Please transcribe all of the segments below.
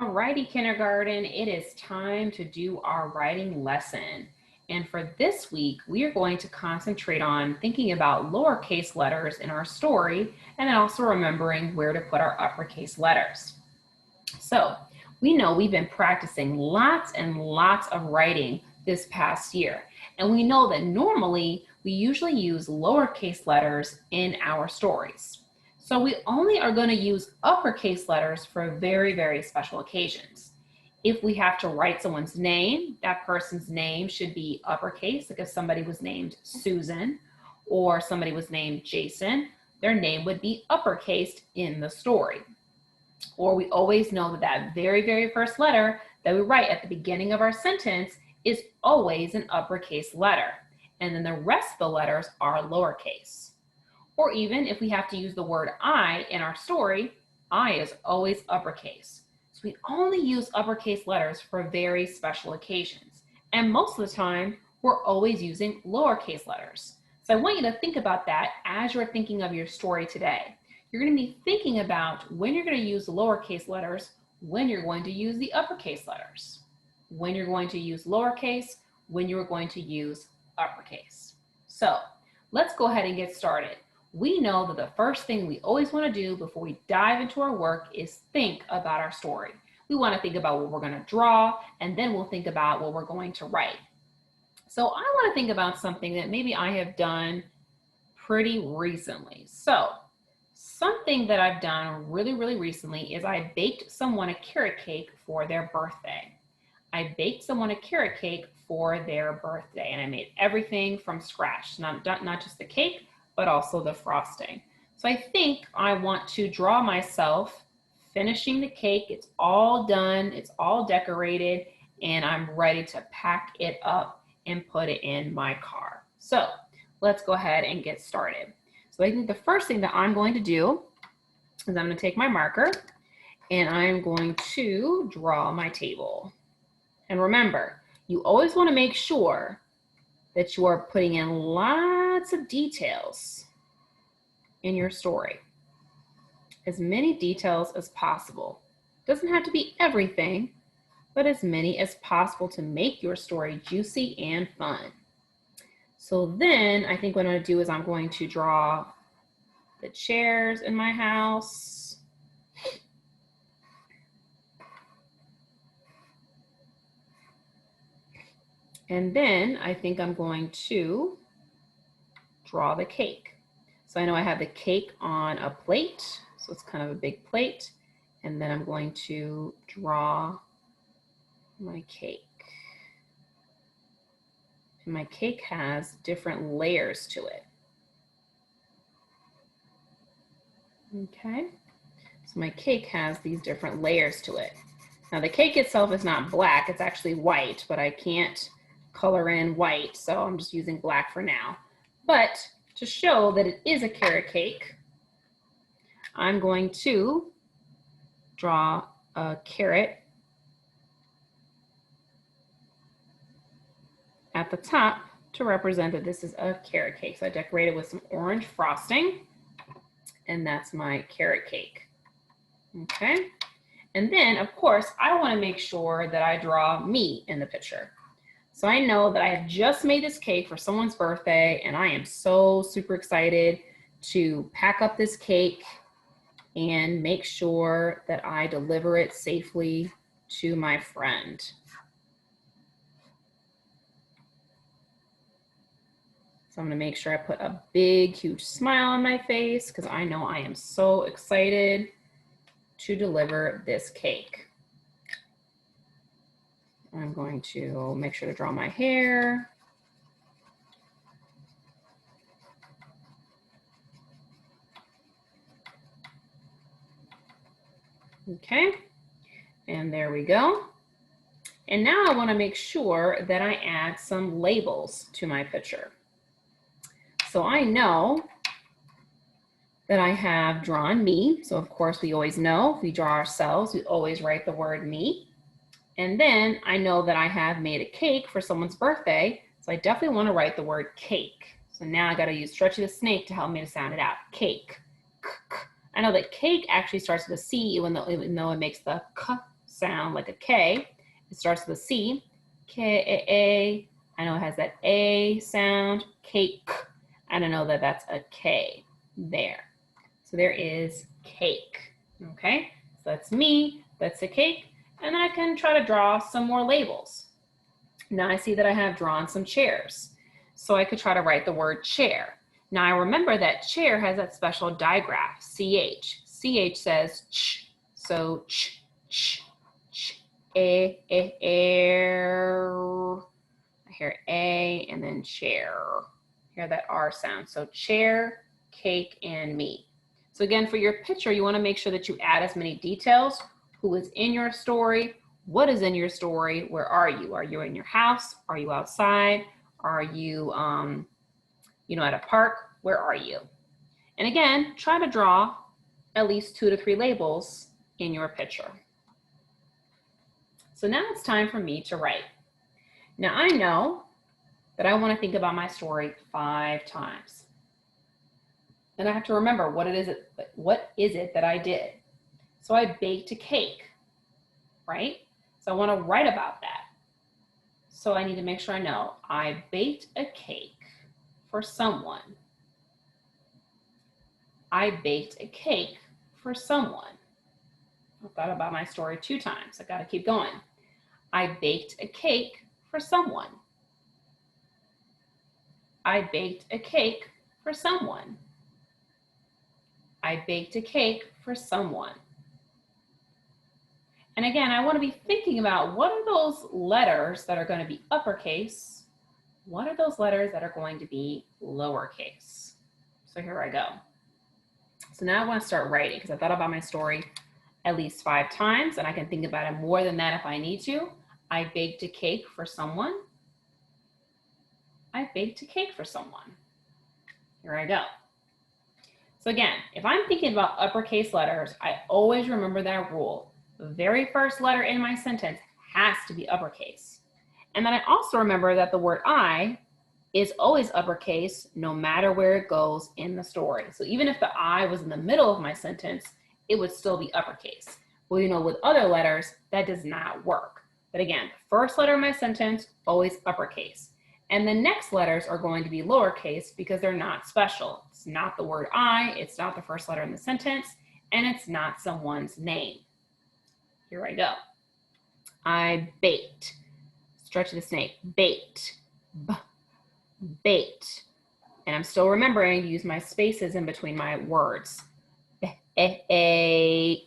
Alrighty, kindergarten, it is time to do our writing lesson. And for this week, we are going to concentrate on thinking about lowercase letters in our story, and then also remembering where to put our uppercase letters. So we know we've been practicing lots and lots of writing this past year. And we know that normally we usually use lowercase letters in our stories. So we only are going to use uppercase letters for very, very special occasions. If we have to write someone's name, that person's name should be uppercase. Like if somebody was named Susan or somebody was named Jason, their name would be uppercased in the story. Or we always know that that very, very first letter that we write at the beginning of our sentence is always an uppercase letter. And then the rest of the letters are lowercase. Or even if we have to use the word I in our story, I is always uppercase. So we only use uppercase letters for very special occasions. And most of the time, we're always using lowercase letters. So I want you to think about that as you're thinking of your story today. You're going to be thinking about when you're going to use the lowercase letters, when you're going to use the uppercase letters, when you're going to use lowercase, when you're going to use uppercase. So let's go ahead and get started. We know that the first thing we always want to do before we dive into our work is think about our story. We want to think about what we're going to draw, and then we'll think about what we're going to write. So I want to think about something that maybe I have done pretty recently. So something that I've done really, really recently is I baked someone a carrot cake for their birthday. I baked someone a carrot cake for their birthday, and I made everything from scratch, not just the cake, but also the frosting. So I think I want to draw myself finishing the cake. It's all done, it's all decorated, and I'm ready to pack it up and put it in my car. So let's go ahead and get started. So I think the first thing that I'm going to do is I'm going to take my marker and I'm going to draw my table. And remember, you always want to make sure that you are putting in lots of details in your story. As many details as possible. Doesn't have to be everything, but as many as possible to make your story juicy and fun. So then I think what I'm going to do is I'm going to draw the chairs in my house. And then I think I'm going to draw the cake. So I know I have the cake on a plate, so it's kind of a big plate. And then I'm going to draw my cake. And my cake has different layers to it. Okay, so my cake has these different layers to it. Now the cake itself is not black, it's actually white, but I can't color in white, so I'm just using black for now. But to show that it is a carrot cake, I'm going to draw a carrot at the top to represent that this is a carrot cake. So I decorated with some orange frosting, and that's my carrot cake. Okay, and then of course I want to make sure that I draw me in the picture. So I know that I have just made this cake for someone's birthday, and I am so super excited to pack up this cake and make sure that I deliver it safely to my friend. So I'm going to make sure I put a big, huge smile on my face because I know I am so excited to deliver this cake. I'm going to make sure to draw my hair. Okay, and there we go. And now I want to make sure that I add some labels to my picture. So I know that I have drawn me. So of course we always know if we draw ourselves, we always write the word me. And then I know that I have made a cake for someone's birthday. So I definitely want to write the word cake. So now I got to use Stretchy the Snake to help me to sound it out. Cake. I know that cake actually starts with a C even though it makes the k sound like a K. It starts with a C. K-A-A. I know it has that A sound. Cake. I don't know that that's a K there. So there is cake. Okay, so that's me. That's a cake. And then I can try to draw some more labels. Now I see that I have drawn some chairs. So I could try to write the word chair. Now I remember that chair has that special digraph, CH. CH says ch, so ch, ch, ch, air. I hear A and then chair. Hear that R sound. So chair, cake, and me. So again, for your picture, you want to make sure that you add as many details. Who is in your story? What is in your story? Where are you? Are you in your house? Are you outside? Are you, at a park? Where are you? And again, try to draw at least 2 to 3 labels in your picture. So now it's time for me to write. Now I know that I want to think about my story 5 times. And I have to remember what is it that I did. So I baked a cake, right? So I want to write about that. So I need to make sure I know I baked a cake for someone. I baked a cake for someone. I thought about my story 2 times. I got to keep going. I baked a cake for someone. I baked a cake for someone. I baked a cake for someone. And again, I want to be thinking about what are those letters that are going to be uppercase? What are those letters that are going to be lowercase? So here I go. So now I want to start writing because I thought about my story at least 5 times and I can think about it more than that if I need to. I baked a cake for someone. I baked a cake for someone. Here I go. So again, if I'm thinking about uppercase letters, I always remember that rule. The very first letter in my sentence has to be uppercase. And then I also remember that the word I is always uppercase no matter where it goes in the story. So even if the I was in the middle of my sentence, it would still be uppercase. Well, with other letters, that does not work. But again, the first letter in my sentence, always uppercase. And the next letters are going to be lowercase because they're not special. It's not the word I, it's not the first letter in the sentence, and it's not someone's name. Here I go. I baked. Stretch the snake. Baked. Baked. And I'm still remembering to use my spaces in between my words. Baked.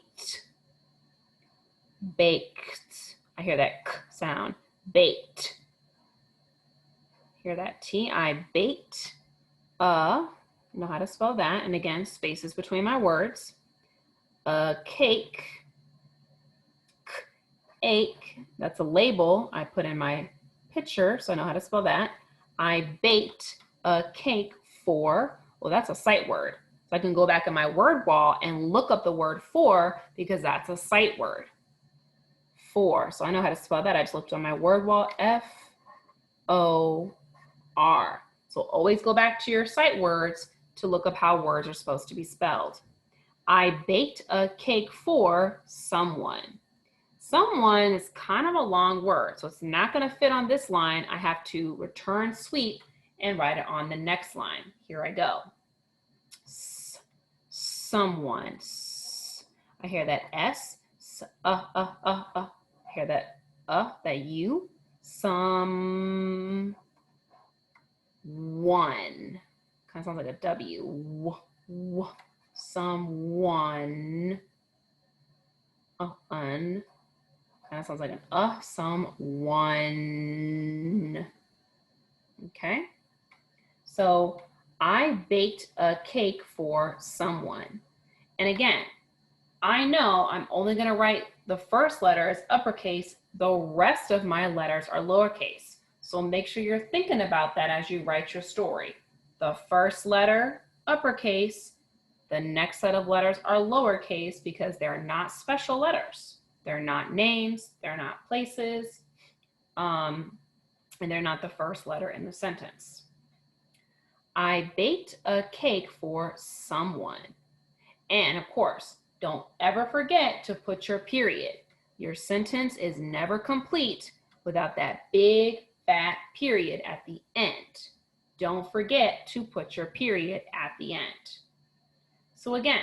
Baked. I hear that k sound. Baked. Hear that T? I baked. Know how to spell that. And again, spaces between my words. A cake. Ache. That's a label I put in my picture, so I know how to spell that. I baked a cake for, well, that's a sight word. So I can go back in my word wall and look up the word for because that's a sight word. For. So I know how to spell that. I just looked on my word wall. F-O-R. So always go back to your sight words to look up how words are supposed to be spelled. I baked a cake for someone. Someone is kind of a long word, so it's not going to fit on this line. I have to return sweep and write it on the next line. Here I go. Someone. I hear that S. I hear that that U. Someone. Kind of sounds like a W. Someone. Kind of sounds like an someone. Okay. So I baked a cake for someone. And again, I know I'm only going to write the first letter as uppercase. The rest of my letters are lowercase. So make sure you're thinking about that as you write your story. The first letter, uppercase. The next set of letters are lowercase because they're not special letters. They're not names, they're not places, and they're not the first letter in the sentence. I baked a cake for someone. And of course, don't ever forget to put your period. Your sentence is never complete without that big fat period at the end. Don't forget to put your period at the end. So again,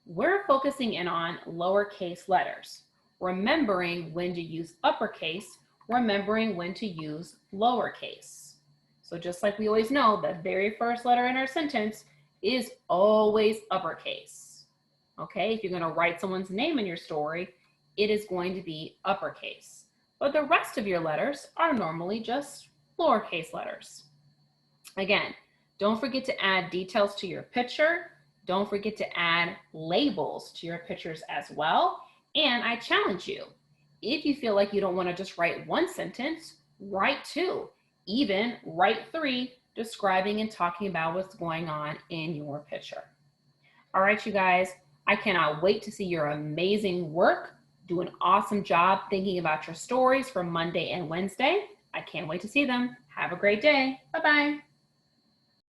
we're focusing in on lowercase letters, remembering when to use uppercase, remembering when to use lowercase. So just like we always know, the very first letter in our sentence is always uppercase. Okay, if you're going to write someone's name in your story, it is going to be uppercase. But the rest of your letters are normally just lowercase letters. Again, don't forget to add details to your picture. Don't forget to add labels to your pictures as well. And I challenge you, if you feel like you don't want to just write one sentence, write two, even write three, describing and talking about what's going on in your picture. All right, you guys, I cannot wait to see your amazing work. Do an awesome job thinking about your stories for Monday and Wednesday. I can't wait to see them. Have a great day. Bye-bye.